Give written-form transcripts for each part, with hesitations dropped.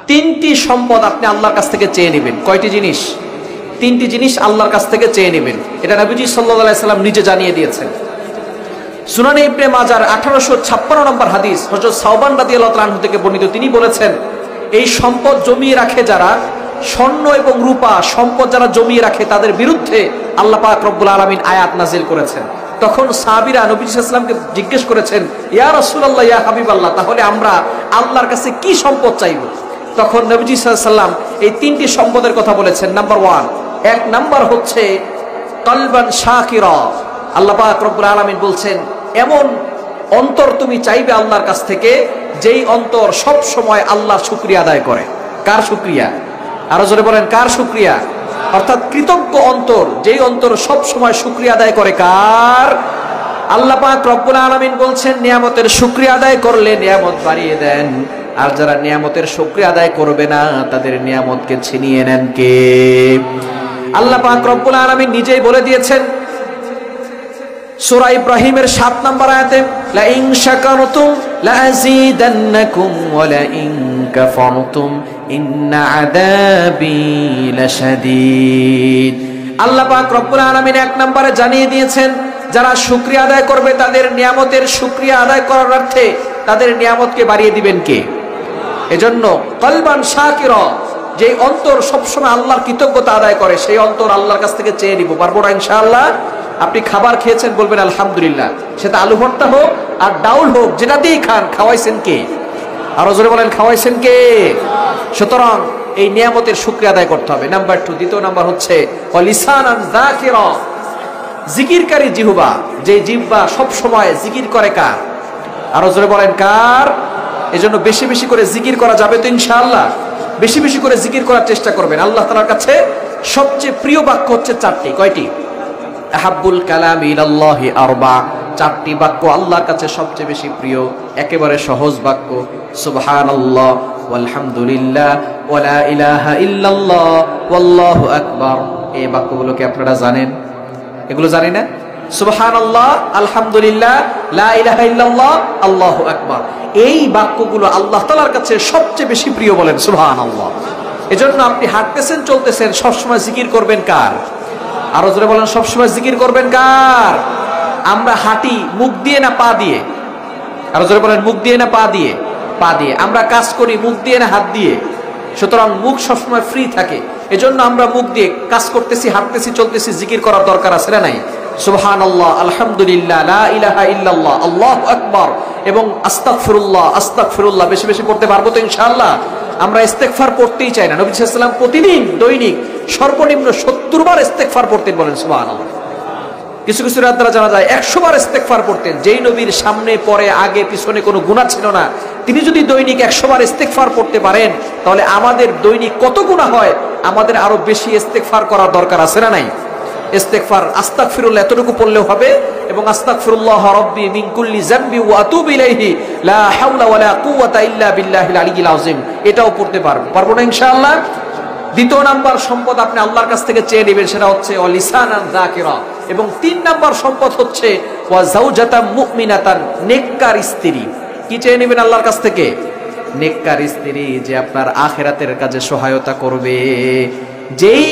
তিনটি সম্পদ আপনি আল্লাহর কাছ থেকে চেয়ে নেবেন। কয়টি জিনিস? তিনটি জিনিস আল্লাহর কাছ থেকে চেয়ে নেবেন। এটা নবীজি সাল্লাল্লাহু আলাইহি সাল্লাম নিজে জানিয়ে দিয়েছেন। সুনানে ইবনে মাজার 1856 নম্বর হাদিস, হযরত সাওবান রাদিয়াল্লাহু তাআলা আনহু থেকে বর্ণিত। তিনি বলেছেন, এই সম্পদ জমিয়ে রাখে যারা, স্বর্ণ এবং রূপা সম্পদ যারা জমিয়ে রাখে, তাদের বিরুদ্ধে আল্লাহ পাক রব্বুল আলামিন আয়াত নাজিল করেছেন। তখন সাহাবীরা নবী সাল্লাল্লাহু আলাইহি ওয়াসাল্লামকে জিজ্ঞেস করেছেন, ইয়া রাসূলুল্লাহ, ইয়া হাবিবাল্লাহ, তাহলে আমরা আল্লাহর কাছে কি সম্পদ চাইব? তখন নবীজি সাল্লাল্লাহু আলাইহি ওয়াসাল্লাম এই তিনটি সম্পদের কথা বলেছেন। নাম্বার 1, এক নাম্বার হচ্ছে কলবান শাকিরা। আল্লাহ পাক রব্বুল আলামিন বলছেন, এমন অন্তর তুমি চাইবে আল্লাহর কাছ থেকে যেই অন্তর সব সময় আল্লাহর শুকরিয়া আদায় করে। কার শুকরিয়া? আরো জোরে বলেন, কার শুকরিয়া? অর্থাৎ কৃতজ্ঞ অন্তর, যেই অন্তর সব সময় শুকরিয়া আদায় করে। কার? আল্লাহ পাক রব্বুল আলামিন বলছেন, নিয়ামতের শুকরিয়া আদায় করলে নিয়ামত বাড়িয়ে দেন, আর যারা নিয়ামতের শুকরিয়া আদায় করবে না তাদের নিয়ামতকে ছিনিয়ে নেন কে? আল্লাহ পাক রব্বুল আলামিন নিজেই বলে দিয়েছেন সূরা ইব্রাহিমের 7 নম্বর আয়াতে, লা ইন শাকারতুম লা আযীদান্নাকুম ওয়া লা ইন কাফারতুম ইন্না আযাবি লাশাদীদ। আল্লাহ পাক রব্বুল আলামিন 1 নম্বরে জানিয়ে দিয়েছেন, যারা শুকরিয়া আদায় করবে তাদের নিয়ামতের শুকরিয়া আদায় করার অর্থে তাদের নিয়ামতকে বাড়িয়ে দিবেন কে? এজন্য কলবান শাকিরা, যে অন্তর সবসময় আল্লাহর কৃতজ্ঞতা আদায় করে, সেই অন্তর আল্লাহর কাছ থেকে চেয়ে নিব। পারবো না ইনশাআল্লাহ? আপনি খাবার খেয়েছেন, বলবেন আলহামদুলিল্লাহ। সেটা আলু ভর্তা হোক আর ডাউল হোক, যেটা দিয়ে খান, খাওয়াইছেন কে? আরো জোরে বলেন, খাওয়াইছেন কে? সুতরাং এই নিয়ামতের শুকরিয়া আদায় করতে হবে। নাম্বার 2, দ্বিতীয় নাম্বার হচ্ছে লিসানান যাকিরা, জিকিরকারী জিহ্বা, যে জিহ্বা সব সময় জিকির করে। কার? আরো জোরে বলেন, কার? এজন্য বেশি বেশি করে জিকির করা যাবে তো ইনশাআল্লাহ? বেশি বেশি করে জিকির করার চেষ্টা করবেন। আল্লাহ তাআলার কাছে সবচেয়ে প্রিয় বাক্য হচ্ছে 4টি। কয়টি? আহাব্বুল কালামি ইলাল্লাহি আরবা, 4টি বাক্য আল্লাহর কাছে সবচেয়ে বেশি প্রিয়। একেবারে সহজ বাক্য, সুবহানাল্লাহ ওয়ালহামদুলিল্লাহ ওয়া লা ইলাহা ইল্লাল্লাহ ওয়াল্লাহু আকবার। এই বাক্যগুলোকে আপনারা জানেন? এগুলো জানি না? সুবহানাল্লাহ, আলহামদুলিল্লাহ, লা ইলাহা ইল্লাল্লাহ, আল্লাহু আকবার। এই বাক্যগুলো আল্লাহ তাআলার কাছে সবচেয়ে বেশি প্রিয়। বলেন সুবহানাল্লাহ। এজন্য আপনি হাঁটতেছেন, চলতেছেন, সবসময় জিকির করবেন কার? আরো জোরে বলেন, সবসময় জিকির করবেন কার? আমরা হাঁটি মুখ দিয়ে না পা দিয়ে? আরো জোরে বলেন, মুখ দিয়ে না পা দিয়ে? পা দিয়ে। আমরা কাজ করি মুখ দিয়ে না হাত দিয়ে? সুতরাং মুখ সবসময় ফ্রি থাকে। এজন্য আমরা মুখ দিয়ে কাজ করতেছি, হাঁটতেছি, চলতেছি, জিকির করার দরকার আছে না নাই? সুবহানাল্লাহ, আলহামদুলিল্লাহ, লা ইলাহা ইল্লাল্লাহ, আল্লাহু আকবার এবং আস্তাগফিরুল্লাহ, আস্তাগফিরুল্লাহ বেশি বেশি পড়তে পারবো তো ইনশাআল্লাহ? আমরা ইস্তেগফার পড়তেই চাই না। নবী সাল্লাল্লাহু আলাইহি ওয়াসাল্লাম প্রতিদিন দৈনিক সর্বনিম্ন 70 বার ইস্তেগফার পড়তেন। বলেন সুবহানাল্লাহ। কিছু কিছু রাত দ্বারা জানা যায় 100 বার ইস্তেগফার পড়তেন। যেই নবীর সামনে পরে আগে পিছনে কোনো গুনাহ ছিল না, তিনি যদি দৈনিক 100 বার ইস্তেগফার পড়তে পারেন, তাহলে আমাদের দৈনিক কত গুনাহ হয়? আমাদের আরো বেশি ইস্তেগফার করার দরকার আছে না নাই? ইস্তেগফার, আস্তাগফিরুল্লাহ এতটুকু পড়লেও হবে, এবং আস্তাগফিরুল্লাহ রাব্বি মিন কুল্লি যামবি ওয়া আতুবু ইলাইহি লা হাওলা ওয়ালা কুওয়াতা ইল্লা বিল্লাহিল আলিয়্যিল আযীম, এটাও পড়তে পারবো না ইনশাআল্লাহ? দ্বিতীয় নাম্বার সম্পদ আপনি আল্লাহর কাছ থেকে চেয়ে নেবেন, সেটা হচ্ছে লিসানান যাকিরা। এবং 3 নাম্বার সম্পদ হচ্ছে ওয়া যাওজাতাম মুমিনাতান, নেককার স্ত্রী। কি চেয়ে নেবেন আল্লাহর কাছ থেকে? নেককার স্ত্রী, যে আপনার আখিরাতের কাজে সহায়তা করবে। যেই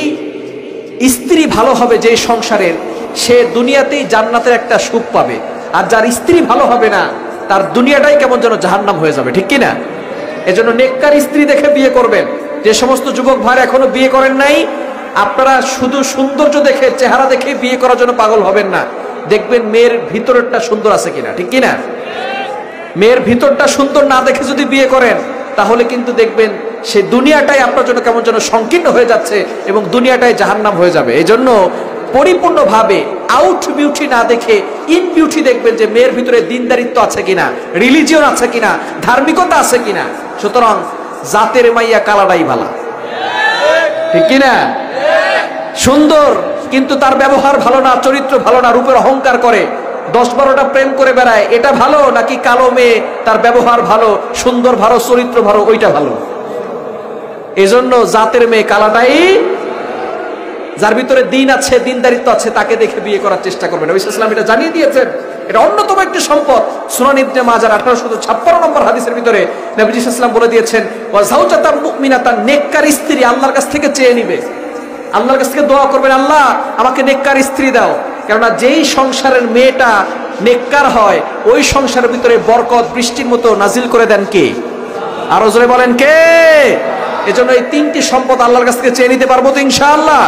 স্ত্রী ভালো হবে যে সংসারের, সে দুনিয়াতেই জান্নাতের একটা সুখ পাবে। আর যার স্ত্রী ভালো হবে না, তার দুনিয়াটাই কেমন যেন জাহান্নাম হয়ে যাবে, ঠিক কিনা? এজন্য নেককার স্ত্রী দেখে বিয়ে করবেন। যে সমস্ত যুবক ভাই এখনো বিয়ে করেন নাই, আপনারা শুধু সৌন্দর্য দেখে, চেহারা দেখে বিয়ে করার জন্য পাগল হবেন না। দেখবেন মেয়ের ভিতরটা সুন্দর আছে কিনা, ঠিক কিনা? মেয়ের ভিতরটা সুন্দর না দেখে যদি বিয়ে করেন, তাহলে কিন্তু দেখবেন সে দুনিয়াটাই আপনার জন্য কেমন যেন সংকীর্ণ হয়ে যাচ্ছে এবং দুনিয়াটাই জাহান্নাম হয়ে যাবে। এই জন্য পরিপূর্ণভাবে আউট বিউটি না দেখে ইন বিউটি দেখবেন, যে মেয়ের ভিতরে দিনদারিত্ব আছে কিনা, রিলিজিয়ন আছে কিনা, ধার্মিকতা আছে কিনা। সুতরাং জাতের মাইয়া কালাটাই ভালা, ঠিক কিনা? সুন্দর কিন্তু তার ব্যবহার ভালো না, চরিত্র ভালো না, রূপের অহংকার করে, 10-12টা প্রেম করে বেড়ায়, এটা ভালো নাকি কালো মেয়ে তার ব্যবহার ভালো, সুন্দর ভালো, চরিত্র ভালো, ওইটা ভালো? এজন্য জাতের মেয়ে কালাটাই, যার ভিতরে দিন আছে, দিনদারিত্ব আছে, তাকে দেখে বিয়ে করার চেষ্টা করবেন। নবী সাল্লাল্লাহু আলাইহি ওয়াসাল্লাম এটা জানিয়ে দিয়েছেন। এটা অন্যতম একটি সম্পদ। সুনান ইবনে মাজার 1856 নম্বর হাদিসের ভিতরে নবীজি সাল্লাল্লাহু আলাইহি ওয়াসাল্লাম বলে দিয়েছেন, ওয়া যাওজাতাম মুমিনাতান, নেককার স্ত্রী আল্লাহর কাছ থেকে চেয়ে নিবে, আল্লাহর কাছ থেকে দোয়া করবেন, আল্লাহ আমাকে নেককার স্ত্রী দাও। কেননা যেই সংসারের মেয়েটা নেককার হয় ওই সংসারের ভিতরে বরকত বৃষ্টির মতো নাজিল করে দেন কে? আরো জোরে বলেন কে? এজন্য এই তিনটি সম্পদ আল্লাহর কাছ থেকে চেয়ে নিতে পারবো তো ইনশাআল্লাহ?